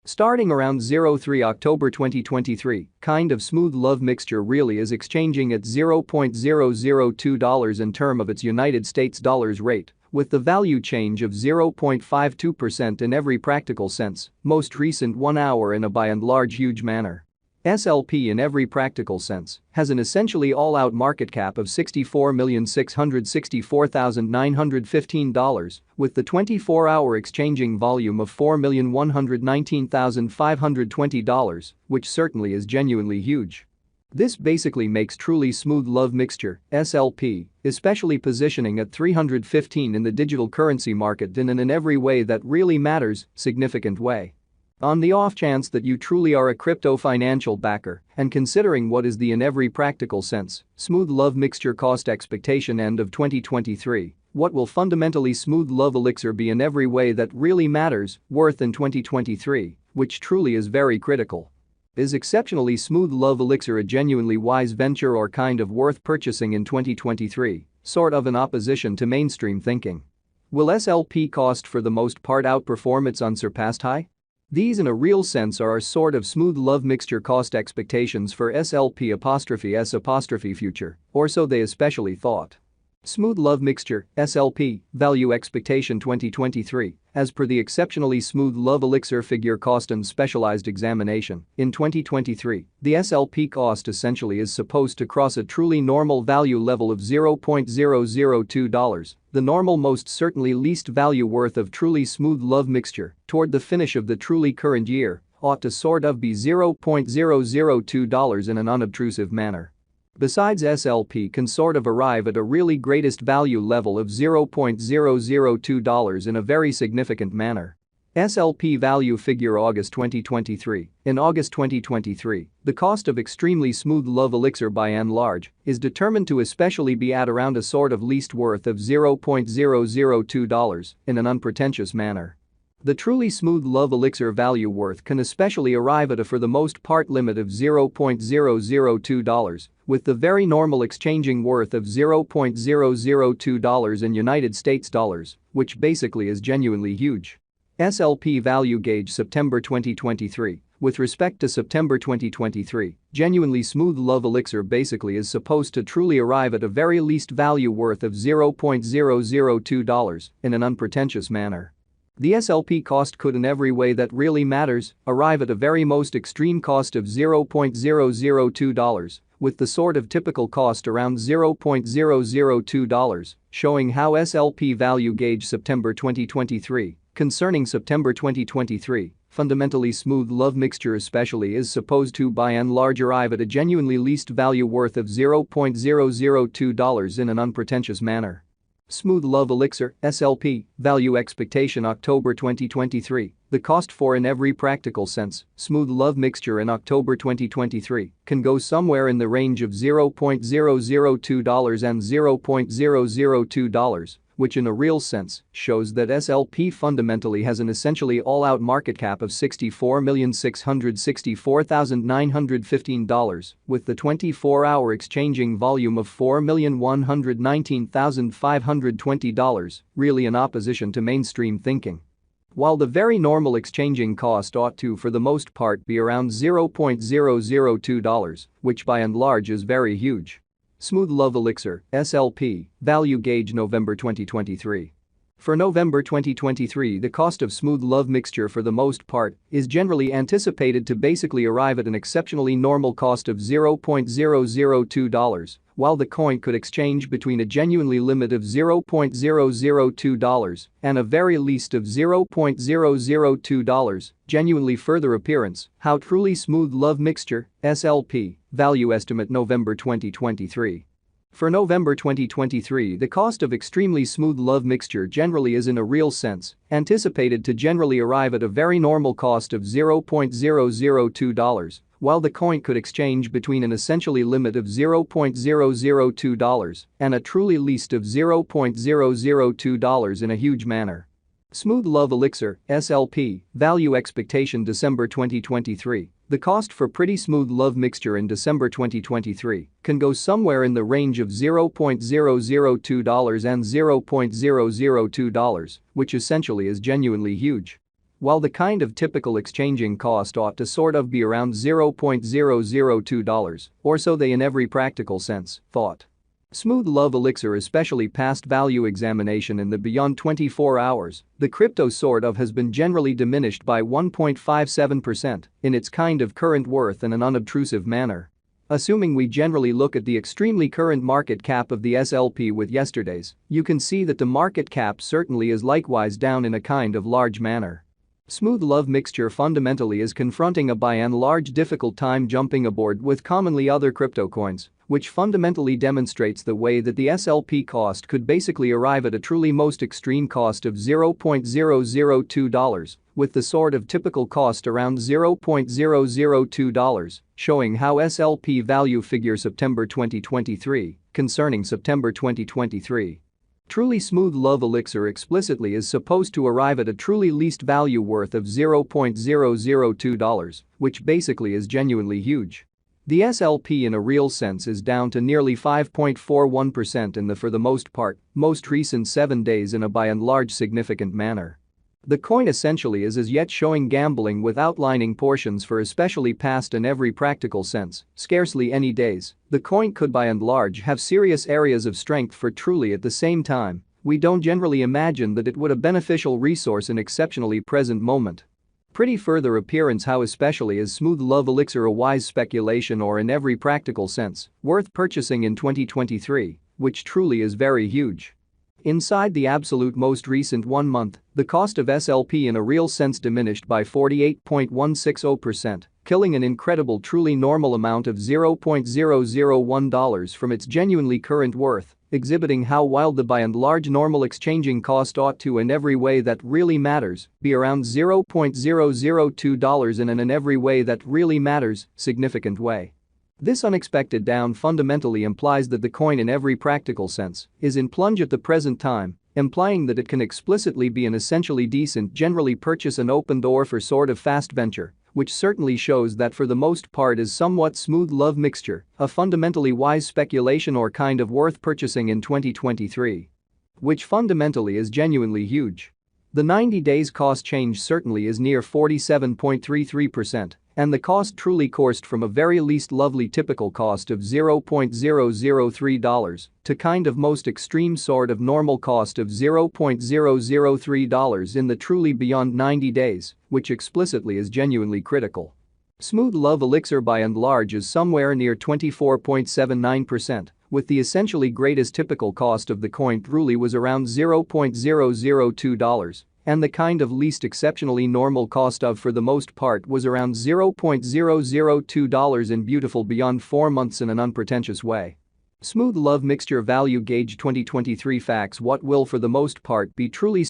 Starting around 03 October 2023, kind of smooth love mixture really is exchanging at $0.002 in term of its United States dollars rate, with the value change of 0.52% in every practical sense, most recent 1 hour in a by and large huge manner. SLP in every practical sense has an essentially all-out market cap of $64,664,915 with the 24-hour exchanging volume of $4,119,520, which certainly is genuinely huge. This basically makes truly smooth love mixture, SLP, especially positioning at 315 in the digital currency market in an in every way that really matters, significant way. On the off chance that you truly are a crypto financial backer and considering what is the in every practical sense, smooth love mixture cost expectation end of 2023, what will fundamentally smooth love elixir be in every way that really matters, worth in 2023, which truly is very critical. Is exceptionally smooth love elixir a genuinely wise venture or kind of worth purchasing in 2023, sort of in opposition to mainstream thinking? Will SLP cost for the most part outperform its unsurpassed high? These in a real sense are a sort of smooth love mixture cost expectations for SLP'(S) future, or so they especially thought. Smooth love mixture, SLP, value expectation 2023, as per the exceptionally smooth love elixir figure cost and specialized examination, in 2023, the SLP cost essentially is supposed to cross a truly normal value level of $0.002, the normal most certainly least value worth of truly smooth love mixture, toward the finish of the truly current year, ought to sort of be $0.002 in an unobtrusive manner. Besides, SLP can sort of arrive at a really greatest value level of $0.002 in a very significant manner. SLP value figure August 2023. In August 2023, the cost of extremely smooth love elixir by and large is determined to especially be at around a sort of least worth of $0.002 in an unpretentious manner. The truly smooth love elixir value worth can especially arrive at a for the most part limit of $0.002, with the very normal exchanging worth of $0.002 in United States dollars, which basically is genuinely huge. SLP value gauge September 2023. With respect to September 2023, genuinely smooth love elixir basically is supposed to truly arrive at a very least value worth of $0.002 in an unpretentious manner. The SLP cost could in every way that really matters arrive at a very most extreme cost of $0.002, with the sort of typical cost around $0.002, showing how SLP value gauge September 2023. Concerning September 2023, fundamentally smooth love mixture especially is supposed to by and large arrive at a genuinely least value worth of $0.002 in an unpretentious manner. Smooth love elixir, SLP, value expectation October 2023, the cost for in every practical sense, smooth love mixture in October 2023 can go somewhere in the range of $0.002 and $0.002, which in a real sense shows that SLP fundamentally has an essentially all-out market cap of $64,664,915 with the 24-hour exchanging volume of $4,119,520, really in opposition to mainstream thinking. While the very normal exchanging cost ought to for the most part be around $0.002, which by and large is very huge. Smooth love elixir, SLP, value gauge November 2023. For November 2023, the cost of smooth love mixture for the most part is generally anticipated to basically arrive at an exceptionally normal cost of $0.002, while the coin could exchange between a genuinely limit of $0.002 and a very least of $0.002, genuinely further appearance, how truly smooth love mixture, SLP, value estimate November 2023. For November 2023, the cost of extremely smooth love mixture generally is in a real sense anticipated to generally arrive at a very normal cost of $0.002, while the coin could exchange between an essentially limit of $0.002 and a truly least of $0.002 in a huge manner. Smooth love elixir, SLP, value expectation December 2023. The cost for pretty smooth love mixture in December 2023 can go somewhere in the range of $0.002 and $0.002, which essentially is genuinely huge. while the kind of typical exchanging cost ought to sort of be around $0.002 or so they in every practical sense thought. Smooth Love Elixir especially passed value examination in the beyond 24 hours, the crypto sort of has been generally diminished by 1.57% in its kind of current worth in an unobtrusive manner. Assuming we generally look at the extremely current market cap of the SLP with yesterday's, you can see that the market cap certainly is likewise down in a kind of large manner. Smooth Love Mixture fundamentally is confronting a by and large difficult time jumping aboard with commonly other crypto coins, which fundamentally demonstrates the way that the SLP cost could basically arrive at a truly most extreme cost of $0.002, with the sort of typical cost around $0.002, showing how SLP value figure September 2023, concerning September 2023. Truly Smooth Love Elixir explicitly is supposed to arrive at a truly least value worth of $0.002, which basically is genuinely huge. The SLP in a real sense is down to nearly 5.41% in the for the most part, most recent 7 days in a by and large significant manner. The coin essentially is as yet showing gambling with outlining portions for especially past in every practical sense, scarcely any days. The coin could by and large have serious areas of strength for truly at the same time, we don't generally imagine that it would a beneficial resource in exceptionally present moment. Pretty further appearance how especially is Smooth Love Elixir a wise speculation or in every practical sense, worth purchasing in 2023, which truly is very huge. Inside the absolute most recent 1 month, the cost of SLP in a real sense diminished by 48.160%, killing an incredible truly normal amount of $0.001 from its genuinely current worth, exhibiting how wild the by and large normal exchanging cost ought to in every way that really matters be around $0.002 in an in every way that really matters significant way. This unexpected down fundamentally implies that the coin in every practical sense is in plunge at the present time, implying that it can explicitly be an essentially decent generally purchase an open door for sort of fast venture, which certainly shows that for the most part is somewhat Smooth Love Mixture, a fundamentally wise speculation or kind of worth purchasing in 2023. Which fundamentally is genuinely huge. The 90 days cost change certainly is near 47.33%. And the cost truly coursed from a very least lovely typical cost of $0.003 to kind of most extreme sort of normal cost of $0.003 in the truly beyond 90 days, which explicitly is genuinely critical. Smooth Love Elixir by and large is somewhere near 24.79%, with the essentially greatest typical cost of the coin truly was around $0.002. And the kind of least exceptionally normal cost of for the most part was around $0.002 in beautiful beyond 4 months in an unpretentious way. Smooth Love Mixture Value Gauge 2023 facts. What will for the most part be truly